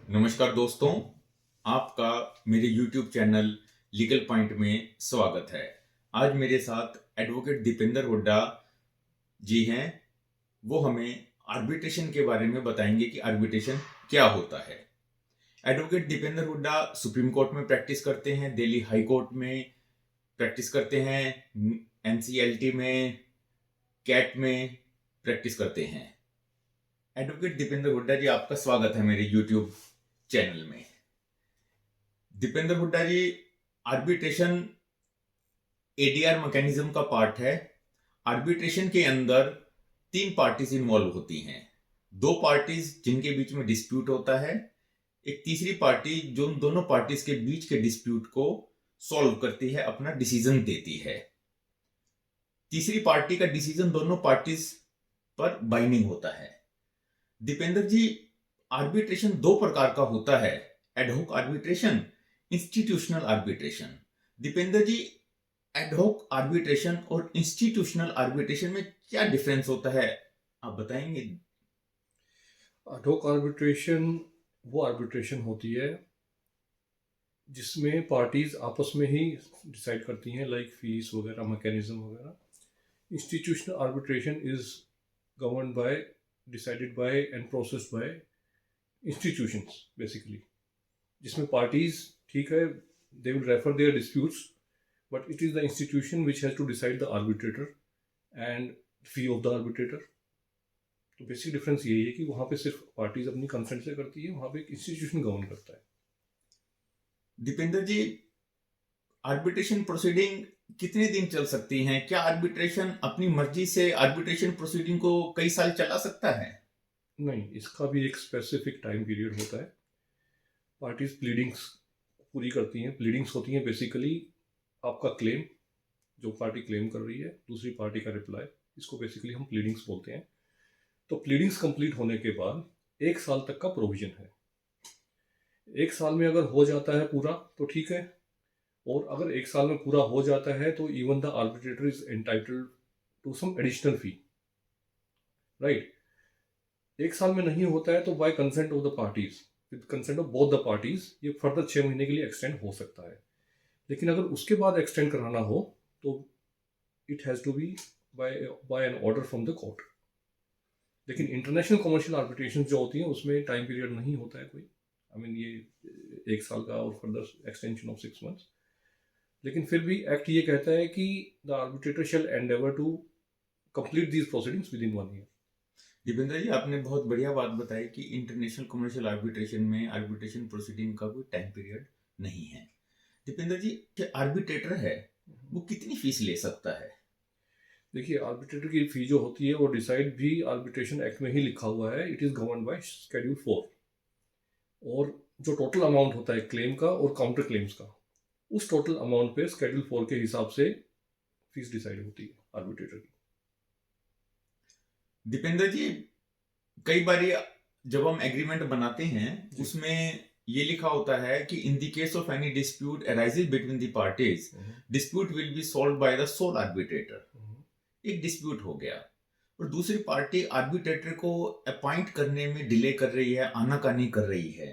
नमस्कार दोस्तों, आपका मेरे YouTube चैनल लीगल पॉइंट में स्वागत है। आज मेरे साथ एडवोकेट दीपेंद्र हुड्डा जी हैं। वो हमें आर्बिट्रेशन के बारे में बताएंगे कि आर्बिट्रेशन क्या होता है। Advocate Dipendra Hooda supreme court में प्रैक्टिस करते हैं, दिल्ली हाई कोर्ट में प्रैक्टिस करते हैं, NCLT में, कैट में प्रैक्टिस करते हैं। एडवोकेट दीपेंद्र हुड्डा जी, आपका स्वागत है मेरे YouTube चैनल में। दीपेंद्र हुड्डा जी, आर्बिट्रेशन ADR मैकेनिज्म का पार्ट है। आर्बिट्रेशन के अंदर 3 पार्टीज इन्वॉल्व होती हैं। 2 पार्टीज जिनके बीच में डिस्प्यूट होता है, एक तीसरी पार्टी जो उन दोनों पार्टीज के बीच के डिस्प्यूट को सॉल्व करती है, अपना डिसीजन देती है। तीसरी पार्टी का डिसीजन दोनों पार्टीज पर बाइंडिंग होता है। दीपेंद्र जी, आर्बिट्रेशन 2 प्रकार का होता है, ad hoc arbitration, institutional arbitration. Deependra ji, ad hoc arbitration और इंस्टीट्यूशनल आर्बिट्रेशन में क्या डिफरेंस होता है, आप बताएंगे? एडहॉक आर्बिट्रेशन वो आर्बिट्रेशन होती है जिसमें पार्टीज आपस में ही डिसाइड करती हैं, लाइक फीस वगैरह, मैकेनिज्म वगैरह। Institutional arbitration is govern by, decided by and processed by institutions basically, जिसमें पार्टीज, ठीक है, they will refer their disputes, but it is the institution which has to decide the arbitrator and fee of the arbitrator. तो basic difference यही है कि वहाँ पे सिर्फ पार्टीज अपनी कंसेंट से करती है, वहाँ पे एक इंस्टीट्यूशन गवर्न करता है। दीपेंद्र जी, आर्बिट्रेशन प्रोसीडिंग कितने दिन चल सकती हैं? क्या आर्बिट्रेशन अपनी मर्जी से आर्बिट्रेशन प्रोसीडिंग को कई साल चला सकता है? नहीं, इसका भी एक स्पेसिफिक टाइम पीरियड होता है। पार्टीज प्लीडिंग्स पूरी करती हैं। प्लीडिंग्स होती हैं बेसिकली आपका क्लेम, जो पार्टी क्लेम कर रही है, दूसरी पार्टी का रिप्लाई, इसको बेसिकली हम प्लीडिंग्स बोलते हैं। तो प्लीडिंग्स कंप्लीट होने के बाद 1 साल तक का प्रोविजन है। 1 साल में अगर हो जाता है पूरा तो ठीक है, और अगर 1 साल में पूरा हो जाता है तो even the arbitrator is entitled to some additional fee, right. 1 साल में नहीं होता है तो by consent of the parties, with consent of both the parties, ये फर्दर 6 महीने के लिए एक्सटेंड हो सकता है। लेकिन अगर उसके बाद एक्सटेंड कराना हो तो it has to be by an order from the court. लेकिन इंटरनेशनल कमर्शियल आर्बिट्रेशन जो होती हैं उसमें टाइम पीरियड नहीं होता है कोई। आई मीन ये 1 साल का और फर्दर एक्सटेंशन ऑफ 6 मंथ्स। लेकिन फिर भी एक्ट ये कहता है कि the arbitrator shall endeavour to complete these proceedings within 1 year. Deependra ji, आपने बहुत बढ़िया बात बताई कि इंटरनेशनल कमर्शियल आर्बिट्रेशन में आर्बिट्रेशन प्रोसीडिंग का कोई टाइम पीरियड नहीं है। दीपेंद्र जी, जो आर्बिट्रेटर है वो कितनी फीस ले सकता है? देखिए, आर्बिट्रेटर की फी जो होती है वो डिसाइड भी आर्बिट्रेशन एक्ट में ही लिखा हुआ है। It is govern by schedule 4। और जो टोटल अमाउंट होता है क्लेम का और काउंटर क्लेम्स का, उस टोटल अमाउंट पे शेड्यूल 4 के हिसाब से फीस डिसाइड होती है आर्बिट्रेटर की। दीपेंद्र जी, कई बार जब हम एग्रीमेंट बनाते हैं उसमें ये लिखा होता है कि in the case of any dispute arises between the parties, dispute will be solved by the sole arbitrator. एक डिस्प्यूट हो गया और दूसरी पार्टी आर्बिट्रेटर को अपॉइंट करने में डिले कर रही है, आनाकानी कर रही है,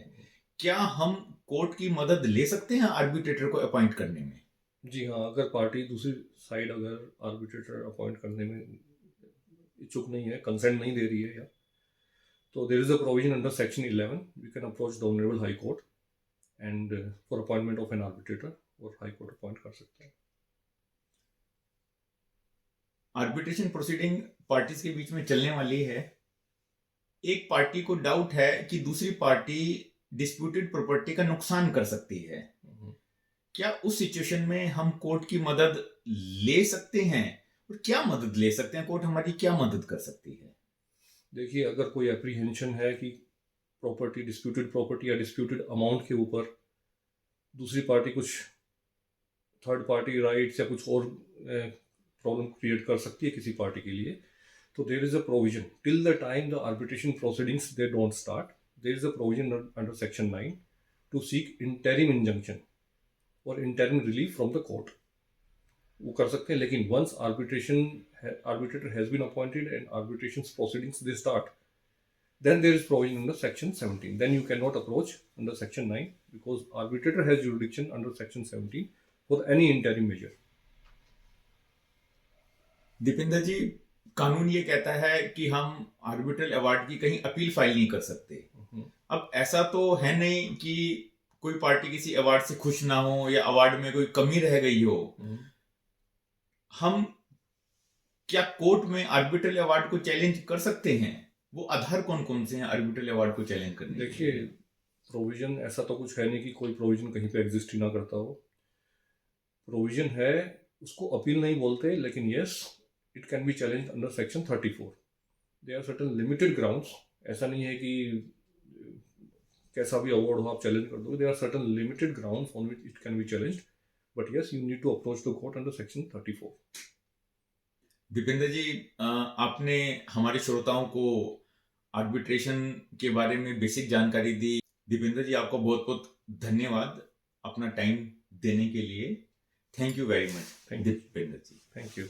क्या हम कोर्ट की मदद ले सकते हैं आर्बिट्रेटर को अपॉइंट करने में? जी हाँ, अगर पार्टी दूसरी साइड अगर आर्बिट्रेटर अपॉइंट करने में इच्छुक नहीं है, कंसेंट नहीं दे रही है, या तो there is a provision under section 11, we can approach the honourable high court and for appointment of an arbitrator, और हाई कोर्ट अपॉइंट कर सकते हैं। आर्बिट्रेशन प्रोसीडिंग पार्टीज के बीच में चलने वाली है। एक पार्टी को डाउट है कि दूसरी पार्टी डिस्प्यूटेड प्रॉपर्टी का नुकसान कर सकती है। क्या उस सिचुएशन में हम कोर्ट की मदद ले सकते हैं और क्या मदद ले सकते हैं? कोर्ट हमारी क्या मदद कर सकती है? देखिए, अगर कोई एप्रीहेंशन है कि प्रॉपर्टी, डिस्प्यूटेड प्रॉपर्टी या डिस्प्यूटेड अमाउंट के ऊपर दूसरी पार्टी कुछ थर्ड पार्टी राइट्स या कुछ और प्रॉब्लम क्रिएट कर सकती है किसी पार्टी के लिए, तो there is a provision till the time the arbitration proceedings they don't start, there is a provision under section 9 to seek interim injunction और interim relief from the court. वो कर सकते हैं। लेकिन once arbitrator has been appointed and arbitration proceedings they start, Then there is provision under section 17. Then you cannot approach under section 9 because arbitrator has jurisdiction under section 17 for any interim measure. Deependra ji, कानून ये कहता है कि हम arbitral award की कहीं appeal file नहीं कर सकते। अब ऐसा तो है नहीं कि कोई पार्टी किसी अवार्ड से खुश ना हो या अवार्ड में कोई कमी रह गई हो। हम क्या कोर्ट में आर्बिट्रल अवार्ड को चैलेंज कर सकते हैं? वो आधार कौन कौन से हैं आर्बिट्रल अवार्ड को चैलेंज करने के? देखिए, प्रोविजन ऐसा तो कुछ है नहीं कि कोई प्रोविजन कहीं पे एग्जिस्ट ही ना करता हो। प्रोविजन है, उसको अपील नहीं बोलते, लेकिन yes, it can be challenge under section 34। There are certain limited grounds. ऐसा नहीं है कि कैसा भी अवार्ड हो आप चैलेंज कर दोगे। There are certain limited grounds on which it can be challenged, but yes, you need to approach the court under section 34। Deependra ji, आपने हमारे श्रोताओं को आर्बिट्रेशन के बारे में बेसिक जानकारी दी। दीपेंद्र जी, आपका बहुत बहुत धन्यवाद अपना टाइम देने के लिए। Thank you very much thank you Dipendra ji. Thank you.